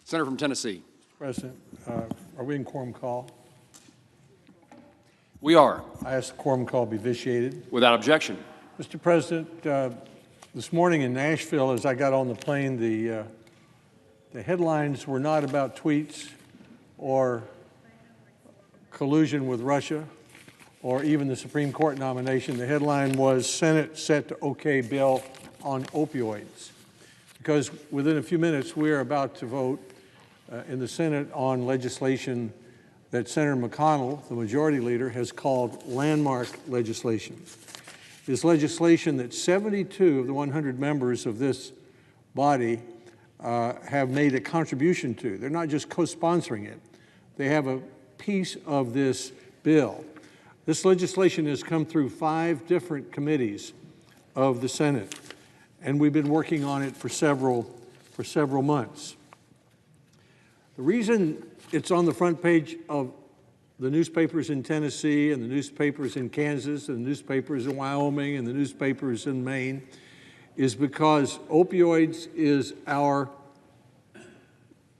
Senator from Tennessee. President, are we in quorum call? We are. I ask the quorum call be vitiated. Without objection. Mr. President, this morning in Nashville, as I got on the plane, the headlines were not about tweets or collusion with Russia or even the Supreme Court nomination. The headline was Senate set to okay bill on opioids. Because within a few minutes, we're about to vote in the Senate on legislation that Senator McConnell, the majority leader, has called landmark legislation. It's legislation that 72 of the 100 members of this body have made a contribution to. They're not just co-sponsoring it. They have a piece of this bill. This legislation has come through 5 different committees of the Senate, and we've been working on it for several months. The reason it's on the front page of the newspapers in Tennessee and the newspapers in Kansas and the newspapers in Wyoming and the newspapers in Maine is because opioids is our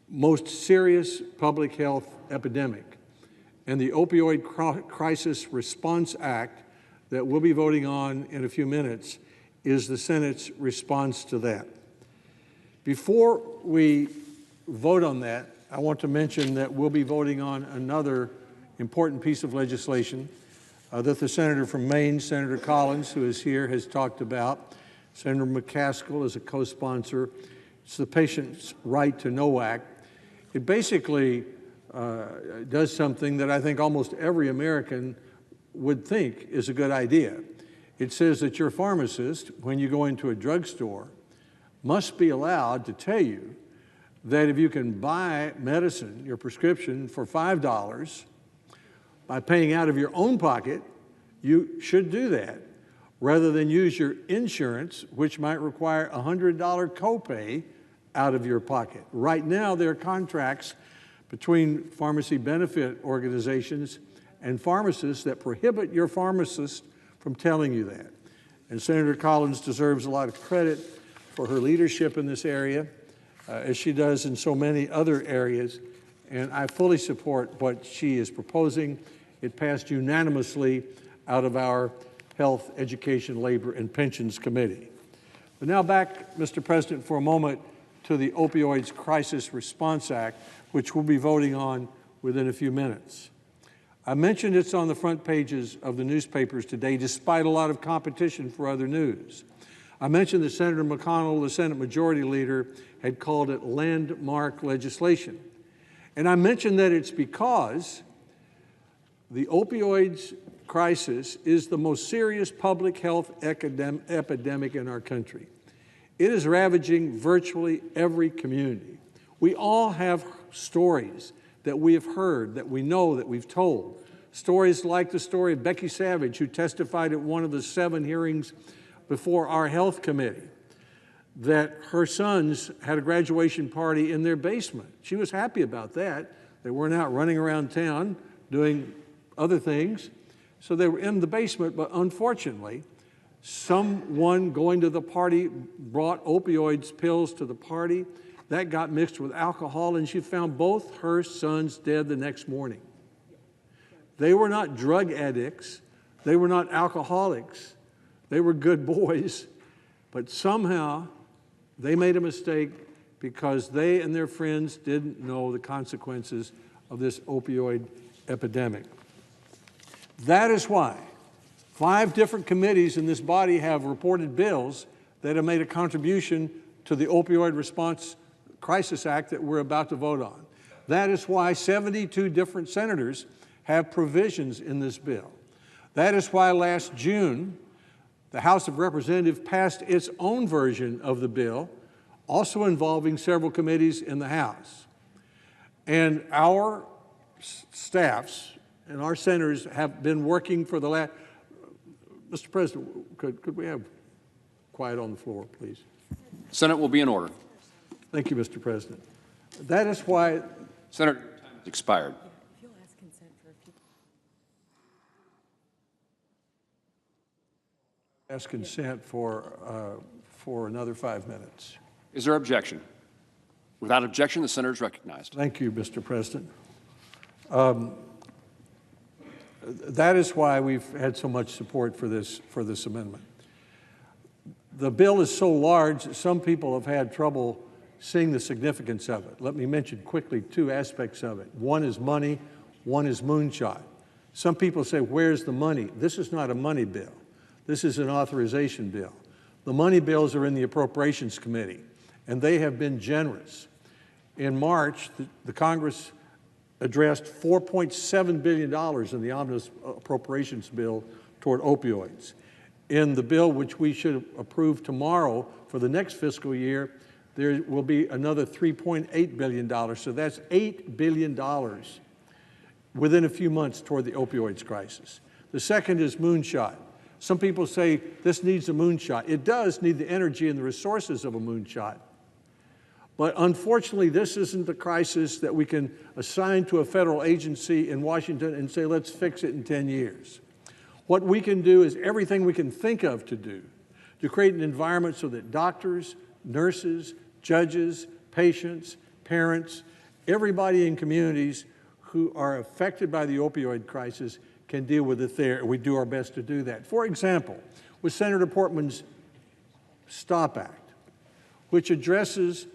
most serious public health epidemic. And the Opioid Crisis Response Act that we'll be voting on in a few minutes is the Senate's response to that. Before we vote on that, I want to mention that we'll be voting on another important piece of legislation that the senator from Maine, Senator Collins, who is here, has talked about. Senator McCaskill is a co-sponsor. It's the Patient's Right to Know Act. It basically does something that I think almost every American would think is a good idea. It says that your pharmacist, when you go into a drugstore, must be allowed to tell you that if you can buy medicine, your prescription, for $5 by paying out of your own pocket, you should do that, rather than use your insurance, which might require a $100 copay out of your pocket. Right now, there are contracts between pharmacy benefit organizations and pharmacists that prohibit your pharmacist from telling you that. And Senator Collins deserves a lot of credit for her leadership in this area, as she does in so many other areas, and I fully support what she is proposing. It passed unanimously out of our Health, Education, Labor, and Pensions Committee. But now back, Mr. President, for a moment to the Opioids Crisis Response Act, which we'll be voting on within a few minutes. I mentioned it's on the front pages of the newspapers today, despite a lot of competition for other news. I mentioned that Senator McConnell, the Senate Majority Leader, had called it landmark legislation. And I mentioned that it's because the opioids crisis is the most serious public health epidemic in our country. It is ravaging virtually every community. We all have stories that we have heard, that we know, that we've told. Stories like the story of Becky Savage, who testified at one of the 7 hearings before our health committee, that her sons had a graduation party in their basement. She was happy about that. They weren't out running around town doing other things. So they were in the basement, but unfortunately, someone going to the party brought opioids pills to the party. That got mixed with alcohol, and she found both her sons dead the next morning. They were not drug addicts. They were not alcoholics. They were good boys, but somehow they made a mistake because they and their friends didn't know the consequences of this opioid epidemic. That is why 5 different committees in this body have reported bills that have made a contribution to the Opioid Response Crisis Act that we're about to vote on. That is why 72 different senators have provisions in this bill. That is why last June, the House of Representatives passed its own version of the bill, also involving several committees in the House. And our staffs and our senators have been working for the last... Mr. President, could we have quiet on the floor, please? Senate will be in order. Thank you, Mr. President. That is why... Senator, time has expired. Ask consent for another 5 minutes. Is there objection? Without objection, the senator is recognized. Thank you, Mr. President. That is why we've had so much support for this amendment. The bill is so large that some people have had trouble seeing the significance of it. Let me mention quickly two aspects of it. One is money, one is moonshot. Some people say, where's the money? This is not a money bill. This is an authorization bill. The money bills are in the Appropriations Committee, and they have been generous. In March, the Congress addressed $4.7 billion in the omnibus appropriations bill toward opioids. In the bill which we should approve tomorrow for the next fiscal year, there will be another $3.8 billion. So that's $8 billion within a few months toward the opioids crisis. The second is moonshot. Some people say this needs a moonshot. It does need the energy and the resources of a moonshot. But unfortunately, this isn't the crisis that we can assign to a federal agency in Washington and say, let's fix it in 10 years. What we can do is everything we can think of to do to create an environment so that doctors, nurses, judges, patients, parents, everybody in communities who are affected by the opioid crisis can deal with it there, and we do our best to do that. For example, with Senator Portman's STOP Act, which addresses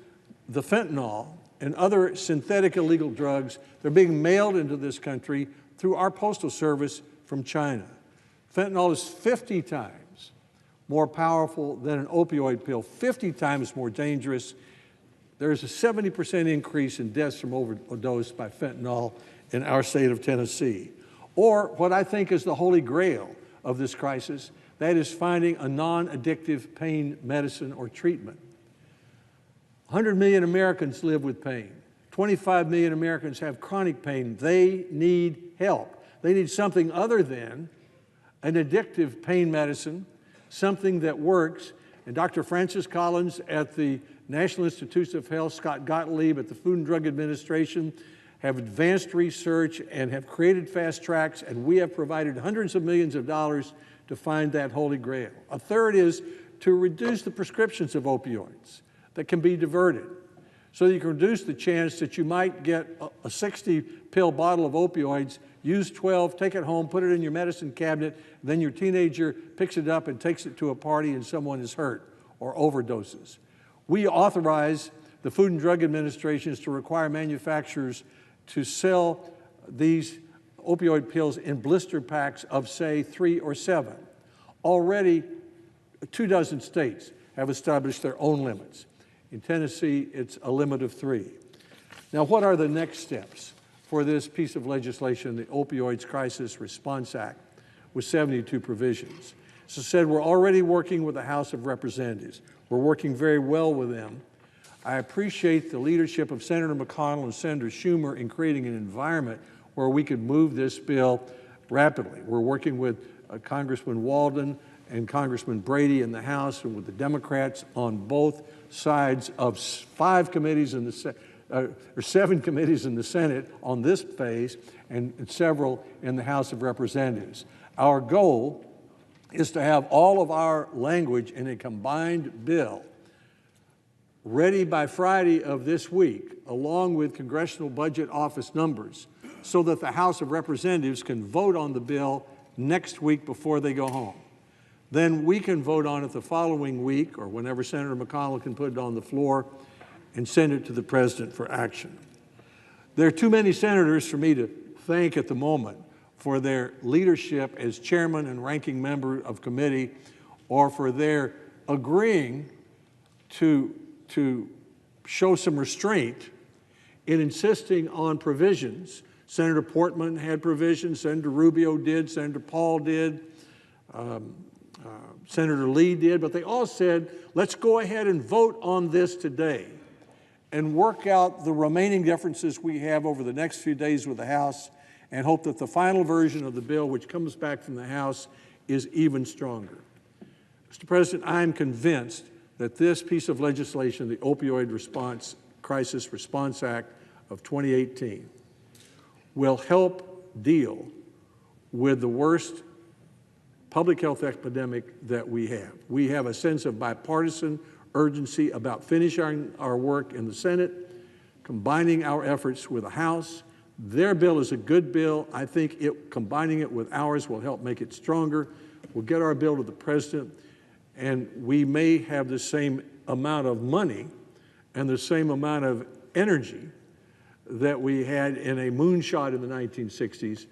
the fentanyl and other synthetic illegal drugs that are being mailed into this country through our postal service from China. Fentanyl is 50 times more powerful than an opioid pill, 50 times more dangerous. There's a 70% increase in deaths from overdose by fentanyl in our state of Tennessee. Or what I think is the holy grail of this crisis, that is finding a non-addictive pain medicine or treatment. 100 million Americans live with pain. 25 million Americans have chronic pain. They need help. They need something other than an addictive pain medicine, something that works. And Dr. Francis Collins at the National Institutes of Health, Scott Gottlieb at the Food and Drug Administration have advanced research and have created fast tracks, and we have provided hundreds of millions of dollars to find that holy grail. A third is to reduce the prescriptions of opioids that can be diverted so that you can reduce the chance that you might get a 60-pill bottle of opioids, use 12, take it home, put it in your medicine cabinet, then your teenager picks it up and takes it to a party and someone is hurt or overdoses. We authorize the Food and Drug Administration to require manufacturers to sell these opioid pills in blister packs of, say, 3 or 7. Already, 24 states have established their own limits. In Tennessee, it's a limit of 3. Now, what are the next steps for this piece of legislation, the Opioids Crisis Response Act, with 72 provisions? As I said, we're already working with the House of Representatives. We're working very well with them. I appreciate the leadership of Senator McConnell and Senator Schumer in creating an environment where we could move this bill rapidly. We're working with Congressman Walden and Congressman Brady in the House and with the Democrats on both sides of 7 committees in the Senate on this phase and several in the House of Representatives. Our goal is to have all of our language in a combined bill ready by Friday of this week, along with Congressional Budget Office numbers, so that the House of Representatives can vote on the bill next week before they go home. Then we can vote on it the following week, or whenever Senator McConnell can put it on the floor, and send it to the President for action. There are too many senators for me to thank at the moment for their leadership as chairman and ranking member of committee, or for their agreeing to show some restraint in insisting on provisions. Senator Portman had provisions, Senator Rubio did, Senator Paul did, Senator Lee did, but they all said, let's go ahead and vote on this today and work out the remaining differences we have over the next few days with the House and hope that the final version of the bill, which comes back from the House, is even stronger. Mr. President, I am convinced that this piece of legislation, the Opioid Crisis Response Act of 2018, will help deal with the worst public health epidemic that we have. We have a sense of bipartisan urgency about finishing our work in the Senate combining our efforts with the House. Their bill is a good bill. I think combining it with ours will help make it stronger. We'll get our bill to the president, and we may have the same amount of money and the same amount of energy that we had in a moonshot in the 1960s,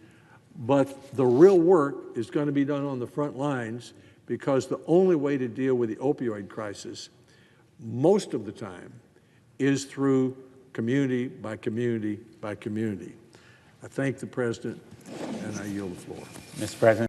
but the real work is going to be done on the front lines, because the only way to deal with the opioid crisis most of the time is through community by community by community. I thank the President, and I yield the floor. Mr. President.